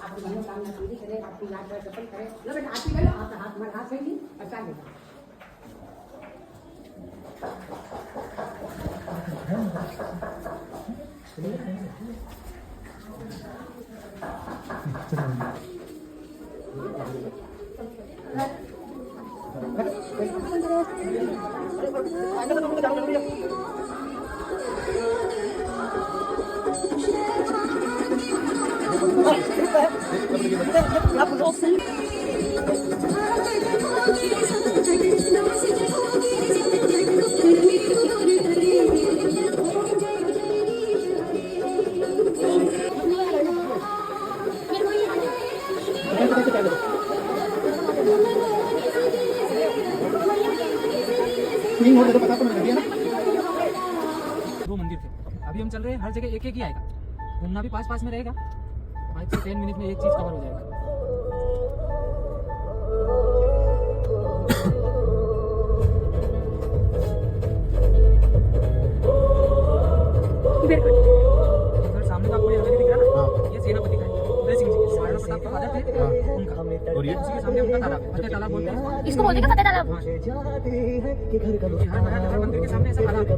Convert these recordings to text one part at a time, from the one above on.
आपकी मनोकामना पूरी करे, आपकी यात्रा सफल करे। लो बेटा आरती कर लो, आपका हाथ हमारे हाथ में नहीं अच्छा देगा। नहीं हो तो पता तो लग गया ना। दो मंदिर थे, अभी हम चल रहे हैं, हर जगह एक एक ही आएगा, घूमना भी पास पास में रहेगा, 5 से 10 मिनट में एक चीज कवर हो जाएगा। इधर सामने का आपको ये दिख रहा है ना, ये सेनापति का है, उदय सिंह जी के महाराणा प्रताप के फादर थे उनका, और ये उसी के सामने उनका तालाब है, फतेह तालाब बोलते हैं इसको, बोलते हैं फतेह तालाब। हर मंदिर के सामने ऐसा तालाब है,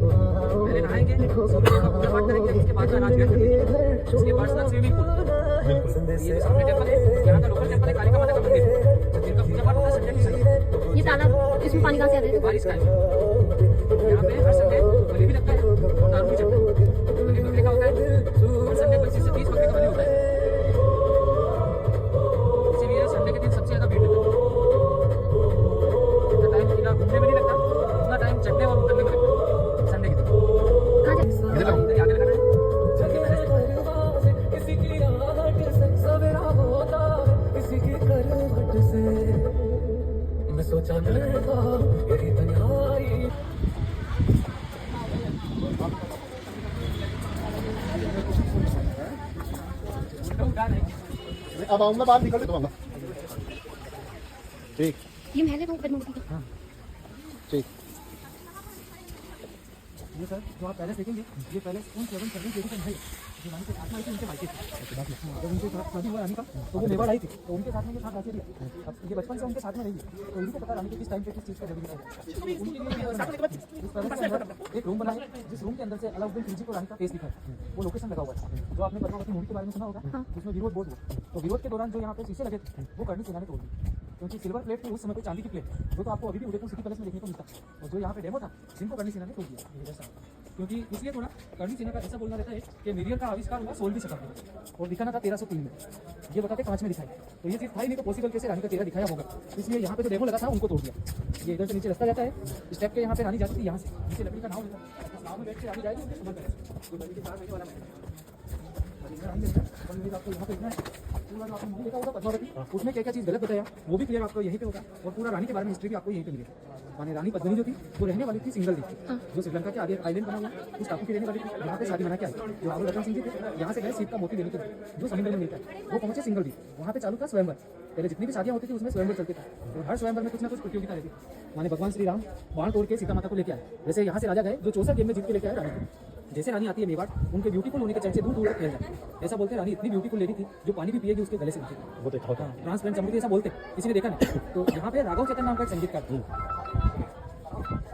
पहले नहाएंगे, पूजा पाठ करेंगे, उसके बाद में अनाज करेंगे, उसके बाद साथ स्विमिंग पूल, ये सामने टेंपल है, यहाँ का लोकल टेंपल है, कालिका माता का मंदिर है, जिनका पूजा पाठ होता है संडे टू संडे। ये तालाब, इसमें पानी कहाँ से आता है? बारिश का है, यहाँ पे हर संडे बलि भी लगता है और दारू भी चढ़ता है, बलि बकरे का होता है, हर संडे 25 से 30 बकरे का बलि होता है, इसीलिए संडे के दिन सबसे ज्यादा भीड़ लगती है। इतना टाइम किला घूमने में नहीं लगता, उतना टाइम चढ़ने और उतरने में लगता है संडे के दिन। इधर आगे लगा रहे हैं, सोचा अब आऊंगा, बाहर निकल तो आऊंगा। ठीक, ये महल है वो बदमाशी का। ठीक। ये सर जो आप पैलेस देखेंगे, ये पैलेस उन 7 सर्विस लेडी का है जो रानी के आत्मा आई थी, उनके मायके थे। जब उनके साथ शादी हुआ रानी का, तो वो मेवाड़ आई थी, तो उनके साथ में ये साथ रहती थी। अब ये बचपन से उनके साथ में रही है, तो इनको पता रानी के किस टाइम पे किस चीज़ का जरूरी है। उनके लिए इस पैलेस के अंदर एक रूम बना है, जिस रूम के अंदर से अलाउद्दीन खिलजी को रानी का फेस दिखा है, वो लोकेशन लगा हुआ है। जो आपने पद्मावती मूवी के बारे में सुना होगा, उसमें विरोध बहुत हुआ, तो विरोध के दौरान जो यहाँ पे शीशे लगे थे, वो कर्णी सेना ने तोड़ दिए, क्योंकि सिल्वर प्लेट थी उस समय पे चांदी की प्लेट, जो तो आपको अभी भी उदयपुर सिटी पैलेस में देखने को मिलता है, और जो यहाँ पे डेमो था, जिनको कर्णी सेना ने तोड़ दिया। क्योंकि इसलिए थोड़ा कर्णी सेना का ऐसा बोलना रहता है कि मिरियल का आविष्कार हुआ 16वीं शताब्दी में और दिखाना था 1303 में, ये बताते 5 में दिखाई, तो ये चीज़ था ही नहीं, तो पॉसिबल कैसे रानी का चेहरा दिखाया होगा, इसलिए यहाँ पे जो डेमो लगा था उनको तोड़ दिया। ये इधर से नीचे रास्ता जाता है, स्टेप के यहाँ पे रानी जाती थी, यहाँ से नीचे लकड़ी का नाव लेता है, नाव में बैठ के रानी जाएगी, उसके समझ में जो बल्कि 4 महीने वाला आपको यहाँ पे इतना है, पूरा जो आपने मूवी देखा होगा पद्मावती, उसमें क्या क्या चीज़ गलत बताया वो भी क्लियर आपको यहीं पे होगा, और पूरा रानी के बारे में हिस्ट्री भी आपको यहीं पे मिलेगा। माने रानी पद्मिनी जो थी वो रहने वाली थी सिंगल दी, जो श्रीलंका के आगे आइलैंड बना हुआ उस टापू की रहने वाली थी, यहाँ पे शादी बना के आई, जो राहुल रतन सिंह जी थे यहाँ से गए सीप का मोती लेने के लिए, जो समुद्र में मिलता है, वो पहुंचे सिंगल दी, वहाँ पे चालू था स्वयंवर। पहले जितनी भी शादियाँ होती थी उसमें स्वयंवर चलते थे, और हर स्वयंवर में कुछ ना कुछ प्रतियोगिता रहती थी। माने भगवान श्री राम बाण तोड़ के सीता माता को लेके आए, जैसे यहाँ से राजा गए जो 64 गेम में जीत के लेके आए रानी को, जैसे रानी आती है मेवाड़, उनके ब्यूटीफुल होने के चर्चे दूर दूर तक फैल जाते हैं। ऐसा बोलते हैं रानी इतनी ब्यूटीफुल लेडी थी जो पानी भी पिएगी उसके गले से निकलेगी, वो देखा होता है ट्रांसपेरेंट चमड़ी, ऐसा बोलते किसी ने देखा नहीं। तो यहाँ पे राघव चेतन नाम का एक संगीतकार,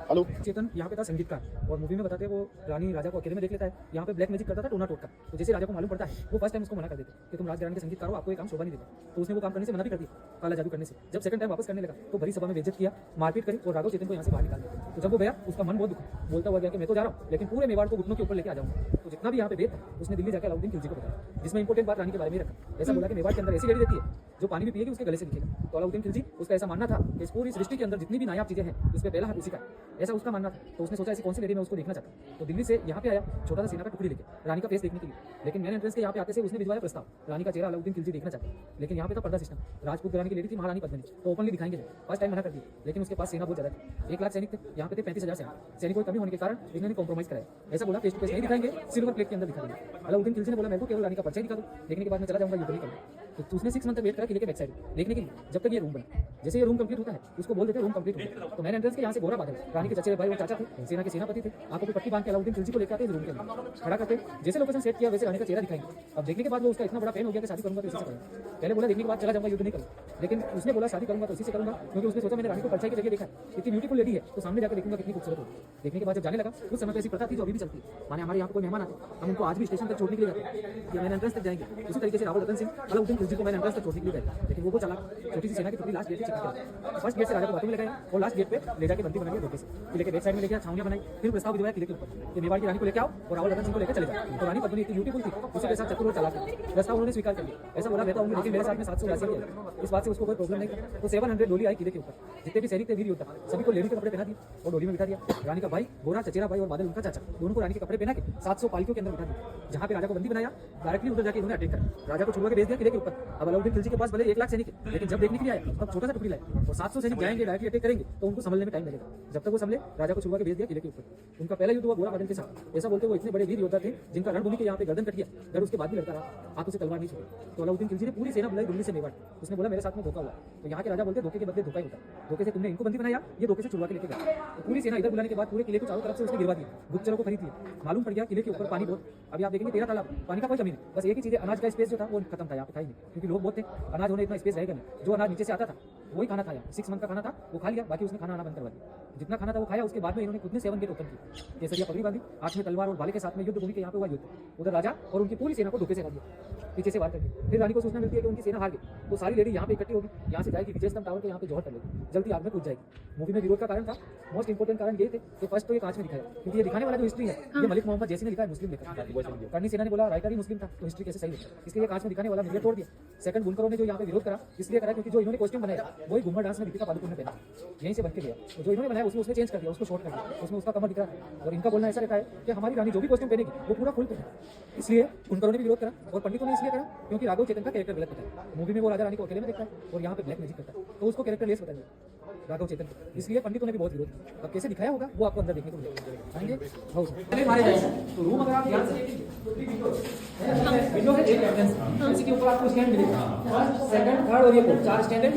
हेलो चेतन यहाँ पे था संगीतकार, और मूवी में बताते हैं वो रानी राजा को अकेले में देख लेता है, यहाँ पे ब्लैक मैजिक करता था टोना टोट का, तो जैसे राजा को मालूम पड़ता है वो फर्स्ट टाइम उसको मना कर देते कि तुम राजघराने के संगीतकार हो, आपको ये काम शोभा नहीं देगा, तो उसने वो काम करने से मना भी कर दिया काला जादू करने से। जब सेकंड टाइम वापस करने लगा तो भरी सभा में बेइज्जत किया, मारपीट करी और राघव चेतन को यहाँ से बाहर निकाल दिया। तो जब वो गया उसका मन बहुत दुखा, बोलता हुआ गया कि मैं तो जा रहा हूँ लेकिन पूरे मेवाड़ को घुटनों के ऊपर लेके आ जाऊंगा। तो जितना भी यहाँ पे वेद था उसने दिल्ली जाकर अलाउद्दीन खिलजी को बताया, जिसमें इंपॉर्टेंट बात रानी के बारे में रखा। ऐसा बोला कि मेवाड़ के अंदर ऐसी लेडी रहती है जो पानी भी पिएगी उसके गले से दिखेगा। तो अलाउद्दीन खिलजी उसका ऐसा मानना था कि इस पूरी सृष्टि के अंदर जितनी भी नायाब चीजें हैं उसमें पहला हाथ उसी का, ऐसा उसका मानना था। तो उसने सोचा ऐसी कौन सी लेडी मैं उसको देखना चाहता, तो दिल्ली से यहाँ पे आया छोटा सा सेना का टुकड़ी लेके रानी का फेस देखने के लिए। लेकिन मेन एंट्रेंस के यहाँ पे आते से उसने भिजवाया प्रस्ताव, रानी का चेहरा अलाउद्दीन खिलजी देखना चाहते, लेकिन यहाँ पे था पर्दा सिस्टम, राजपूत घराने की लेडी थी महारानी पद्मिनी, तो ओपनली दिखाएंगे फर्स्ट टाइम मना कर दिया। लेकिन उसके पास सेना बहुत ज्यादा थी, 1 लाख सैनिक थे, यहाँ पे थे 35,000 सैनिकों की कमी होने के कारण इन्होंने कॉम्प्रोमाइज कराया। ऐसा बोला फेस टू फेस नहीं दिखाएंगे, सिल्वर प्लेट के अंदर दिखा देंगे। अलाउद्दीन खिलजी ने बोला मेरे को केवल रानी का परिचय दिखा दो, देखने के बाद मैं चला जाऊंगा, युद्ध नहीं करूंगा। तो उसने 6 मंथ तक वेट करा किले के बैक साइड देखने के लिए, जब तक ये रूम बना। जैसे ये रूम कंप्लीट होता है उसको बोल देते रूम कंप्लीट हो गया। तो मैंने एंट्रेंस के यहाँ से गोरा बादल रानी के चचेरे भाई और चाचा थे, सेना के सेनापति थे, आंखों पे पट्टी बांध के अलाउद्दीन खिलजी को लेकर आते रूम के अंदर खड़ा करते, जैसे लोकेशन सेट किया वैसे रानी का चेहरा दिखाएंगे। अब देखने के बाद वो उसका इतना बड़ा फैन हो गया कि शादी करूंगा तो इसी से करूंगा। पहले बोला देखने के बाद चला जाऊंगा, युद्ध नहीं करूंगा, लेकिन उसने बोला शादी करूंगा तो इसी से करूंगा, क्योंकि उसने सोचा मैंने रानी को परछाई की जगह देखा है, इतनी ब्यूटीफुल लेडी है तो सामने जाकर देखूंगा कितनी खूबसूरत होगी। देखने के बाद जब जाने लगा उस समय पे ऐसी प्रथा थी जो अभी भी चलती है, माने हमारे यहाँ कोई मेहमान आते हम उनको आज भी स्टेशन तक छोड़ने के लिए जाते हैं कि मैंने एंट्रेंस तक जाएंगे। उसी तरीके से राहुल रतन सिंह अलाउद्दीन खिलजी को मैंने एंट्रेंस तक छोड़ने के लिए गए, लेकिन वो चला छोटी सी सेना की टुकड़ी लास्ट गेट से चिपक फर्स्ट गेट से राजा को बातों में लगाया और लास्ट गेट पे ले जाके बंदी बना दिया धोखे से। किले के बैक साइड में लेके छावनियां बनाई, फिर प्रस्ताव भिजवाया किले के ऊपर कि मेवाड़ की रानी को लेके आओ और राहुल रतन सिंह को लेकर चले जाओ। तो रानी पद्मिनी इतनी ब्यूटीफुल थी, उसी के साथ चतुर और चालाक थी, प्रस्ताव उन्होंने स्वीकार कर लिया। ऐसा बोला रहता हूँ लेकिन मेरे साथ में 782 किया, इस बात से उसको कोई प्रॉब्लम नहीं था। तो 700 डोली आई किले के ऊपर, जितने भी सैनिक थे वीर योद्धा सभी को लेडी के कपड़े पहना दिए और डोली में बिठा दिया। रानी का भाई गोरा चचेरा भाई और बादल उनका चाचा दोनों को रानी के कपड़े पहना के 700 पालकियों के अंदर बिठा दिया। जहाँ पे राजा को बंदी बनाया डायरेक्टली उधर जाके इन्होंने अटैक करा, राजा को छुड़वा के भेज दिया किले के ऊपर। अब अलाउद्दीन खिलजी के पास भले 1 लाख सैनिक है, लेकिन जब देखने के लिए आया तब छोटा सा टुकड़ी लाया और 700 सैनिक जाएंगे डायरेक्टली अटैक करेंगे तो उनको संभलने में टाइम लगेगा। जब तक वो संभले राजा को छुड़वा के भेज दिया किले के ऊपर। उनका पहला युद्ध हुआ गोरा बादल के साथ। ऐसा बोलते वो इतने बड़े वीर योद्धा थे जिनका रणभूमि के यहाँ पे गर्दन कट गया, डर उसके बाद भी लड़ता रहा, हाथों से तलवार नहीं छोड़ी। तो अलाउद्दीन खिलजी ने पूरी सेना बुलाई दिल्ली से मेवाड़, उसने बोला मेरे साथ में धोखा हुआ। तो यहाँ के राजा बोलते धोखे के बदले धोखा ही होता, धोखे से तुमने इनको बंदी बनाया, ये धोखे से छुड़वा के लेके गया। तो पूरी सेना इधर बुलाने के बाद पूरे किले को चारों तरफ से उसने गिरवा दिया, गुप्तचरों को खरीद लिया। मालूम पड़ गया किले के ऊपर पानी बहुत, अभी आप देखेंगे 13 तालाब, पानी का कोई कमी नहीं, बस एक ही चीज है अनाज का स्पेस जो था वो खत्म था, यहाँ पे था ही नहीं, क्योंकि लोग बहुत थे, अनाज होने इतना स्पेस रहेगा नहीं। जो अनाज नीचे से आता था वही खाना खाया, 6 मंथ का खाना था वो खा लिया, बाकी उसने खाना आना बंद करवा दिया। जितना खाना था वो खाया, उसके बाद में इन्होंने खुद ने 7 गेट ओपन किया, केसरिया पगड़ी बांधी, हाथ में तलवार और भाले के साथ में युद्ध भूमि के यहाँ पे हुआ युद्ध। उधर राजा और उनकी पूरी सेना को धोखे से हरा दिया, पीछे से वार कर दिया। फिर रानी को सूचना मिलती है कि उनकी सेना हार गई, तो सारी लेडी यहाँ पे इकट्ठी होगी, यहाँ से जाएगी विजय स्तंभ टावर के यहाँ पे जोहर कर लेगी, जल्दी आग में कूद जाएगी। मूवी में विरोध का कारण था, मोस्ट इंपोर्टेंट कारण ये थे कि फर्स्ट तो ये कांच में दिखाया, क्योंकि ये दिखाने वाला जो हिस्ट्री है ये मलिक मोहम्मद जैसी ने लिखा है, मुस्लिम लिखा है। करनी सेना ने बोला रायका भी मुस्लिम था तो हिस्ट्री कैसे सही है, इसलिए कांच में दिखाने वाला मीडिया तोड़ दिया। सेकंड बुनकरों ने जो यहाँ पे विरोध करा इसलिए करा क्योंकि जो इन्होंने कॉस्ट्यूम बनाया वही घूमर डांस में दीपिका पादुकोण ने पहना, यहीं से बन के गया। तो जो इन्होंने बनाया उसमें चेंज कर दिया, उसको शॉर्ट कर दिया, उसमें उसका कमर दिख रहा है। और इनका बोलना ऐसा रहता है कि हमारी रानी जो भी कॉस्ट्यूम पहनेगी वो पूरा फुल पहने, इसलिए बुनकरों ने भी विरोध करा और पंडितों ने इसलिए करा क्योंकि राघव चेतन का कैरेक्टर गलत बताया। मूवी में वो राजा रानी को अकेले में देखता है और यहाँ पे ब्लैक मैजिक करता है, तो उसको कैरेक्टर लेस बताया राघव चेतन को, इसलिए पंडितों ने भी बहुत विरोध किया। अब कैसे दिखाया होगा वो आपको अंदर देखने को मिलेगा। आएंगे पहले मारे जाएंगे तो रूम अगर आप ध्यान से देखेंगे विंडो है एक एंट्रेंस, इसी के ऊपर आपको स्टैंड मिलेगा, फर्स्ट सेकंड थर्ड और ये 4 स्टैंड है।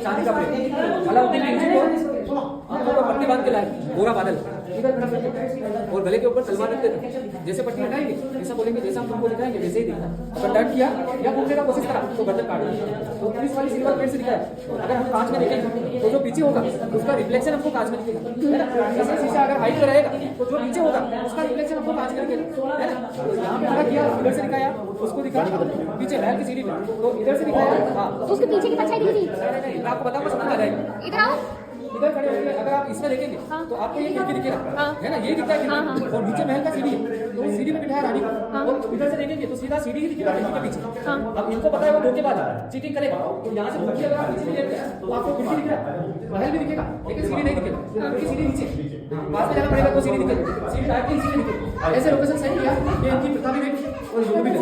चांदी का प्लेट अलाउद्दीन खिलजी को आंखों पर पट्टी बांध के लाए गोरा बादल इधर खड़ा करके और गले के ऊपर तलवार रखते थे। जैसे पट्टी हटाएंगे ऐसा बोलेंगे जैसा हम तुमको दिखाएंगे वैसे ही दिखना, अगर डर किया या पूछने का कोशिश करा तो गर्दन काट दिया। तो पुलिस वाली सिल्वर प्लेट से दिखाया, अगर हम कांच में देखेंगे तो जो पीछे होगा उसका रिफ्लेक्शन हमको कांच में दिखेगा, जैसे शीशा अगर हाइट में रहेगा तो जो नीचे होगा उसका रिफ्लेक्शन हमको कांच में दिखेगा, है ना। तो यहाँ पे क्या किया, इधर से दिखाया, उसको दिखा पीछे महल की सीढ़ी पे, तो इधर से दिखाया, हाँ उसके पीछे की परछाई दिख रही नहीं आपको बताऊंगा समझ आ जाएगा। इधर आओ, इधर खड़े होंगे अगर आप इसमें देखेंगे तो आपको ये खिड़की दिखेगा, है ना, ये दिखता है और नीचे महल का सीढ़ी है, तो उस सीढ़ी में बिठाया रानी को और इधर से देखेंगे तो सीधा सीढ़ी ही दिखेगा खिड़की के पीछे। अब इनको पता है वो धोखेबाज है, चीटिंग करेगा, तो यहाँ से धोखे अगर आप पीछे भी देखते हैं तो आपको खिड़की दिख रहा है, महल भी दिखेगा लेकिन सीढ़ी नहीं दिखेगा, क्योंकि सीढ़ी नीचे पास में जाना पड़ेगा तो सीढ़ी दिखेगी, सीढ़ी डायरेक्टली सीढ़ी दिखेगी। ऐसे लोकेशन सही किया ये इनकी प्रथा भी नहीं और युद्ध भी नहीं,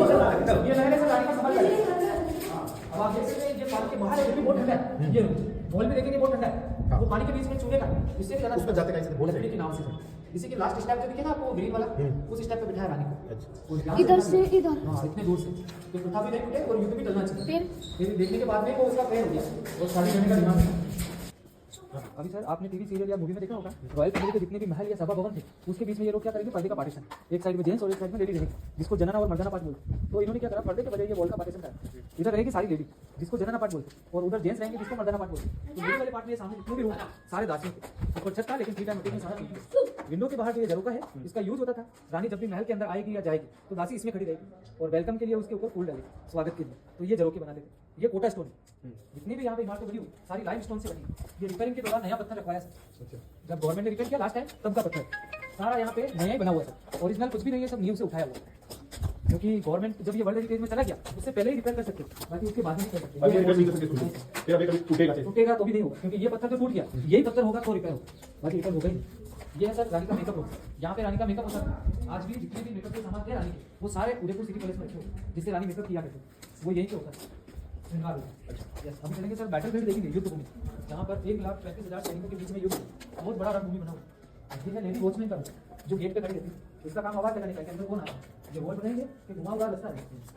ये रहने से रानी का संभाल करेगा। अब आप देख सकते हैं ये पानी के बाहर है, बहुत ठंडा है, ये मॉल में देखेंगे बहुत ठंडा है, वो पानी के बीच में चूहेगा, इससे भी ज्यादा उसमें जाते कहीं से बोल लकड़ी के नाम से। इसी के लास्ट स्टेप जो दिखे ना आपको ग्रीन वाला, उस स्टेप पे बिठाया रानी को इधर से इधर, हाँ इतने दूर से, तो प्रथा भी नहीं टूटे और युद्ध भी टलना चाहिए। फिर देखने के बाद में वो उसका प्रेम हो गया और शादी करने का दिमाग है। अभी सर आपने टीवी सीरियल या मूवी में देखा होगा रॉयल फैमिली के जितने भी महल या सभा भवन थे उसके बीच में ये लोग क्या करेंगे, पर्दे का पार्टीशन, एक साइड में जेंट्स और एक साइड में लेडी रहेगी, जिसको जनना और मर्दाना पार्ट बोलते। तो इन्होंने क्या करा, पर्दे के बजाय ये वॉल का पार्टीशन करा, इधर रहेगी सारी लेडी जिसको जनना पार्ट बोलते और उधर जेंट्स रहेंगे जिसको मर्दाना पार्ट बोलते। तो लेडी वाले पार्ट में सामने जितने भी रूम सारे दासियों के ऊपर छत था, लेकिन 3 टाइम में सारा विंडो के बाहर जो ये झरोका है इसका यूज होता था, रानी जब भी महल के अंदर आएगी या जाएगी तो दासी इसमें खड़ी रहेगी और वेलकम के लिए उसके ऊपर फूल डालेगी स्वागत के लिए, तो ये झरोके बना देते। ये कोटा स्टोन जितनी भी यहाँ पे इमारतें बनी हुई सारी लाइम स्टोन से बनी, ये रिपेयरिंग के दौरान नया पत्थर रखवाया सर, जब गवर्नमेंट ने रिपेयर किया लास्ट टाइम तब का पत्थर सारा यहाँ पे नया ही बना हुआ था, ओरिजिनल कुछ भी नहीं है, सब नींव से उठाया हुआ, क्योंकि गवर्नमेंट जब ये वर्ल्ड हेरिटेज में चला गया उससे पहले ही रिपेयर कर सकते, बाकी उसके बाद नहीं कर सकते, टूटेगा तो भी नहीं होगा, क्योंकि ये पत्थर तो टूट गया, यही पत्थर होगा तो रिपेयर होगा, बाकी रिपेयर होगा ही। ये है सर रानी का मेकअप रूम, यहाँ पे रानी का मेकअप होता है, आज भी जितने भी मेकअप के सामान थे रानी के वो सारे उदयपुर सिटी पैलेस में रखे हुए जिससे रानी मेकअप किया करते, वो यही पे होता है श्रृंगार रूम। यस अभी चलेंगे सर बैटलफील्ड देखेंगे, युद्ध भूमि, जहाँ पर 1,35,000 सैनिकों के बीच में युद्ध, बहुत बड़ा रणभूमि बना हुआ है। ठीक है, लेडी वॉचमैन का जो गेट पे खड़ी रहती है, इसका काम आवाज लगाने का, अंदर कौन आ रहा है ये वॉल बनाएंगे कि घुमावदार रास्ता है,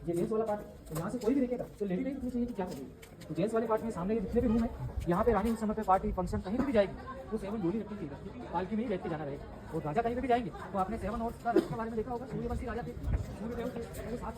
ये जेंट्स वाला पार्ट है, तो यहाँ से कोई भी देखेगा तो लेडी नहीं पूछनी चाहिए कि क्या करेगी। तो जेंट्स वाले पार्ट में सामने जितने भी रूम है, यहाँ पे रानी उस समय पे पार्टी फंक्शन कहीं भी जाएगी तो 7 डोली रखनी चाहिए, पालकी में ही बैठ के जाना रहेगा। और राजा कहीं पे भी जाएंगे तो आपने 7 हॉर्स का रथ के बारे में देखा होगा, सूर्यवंशी राजा थे, सूर्यदेव थे, वो 7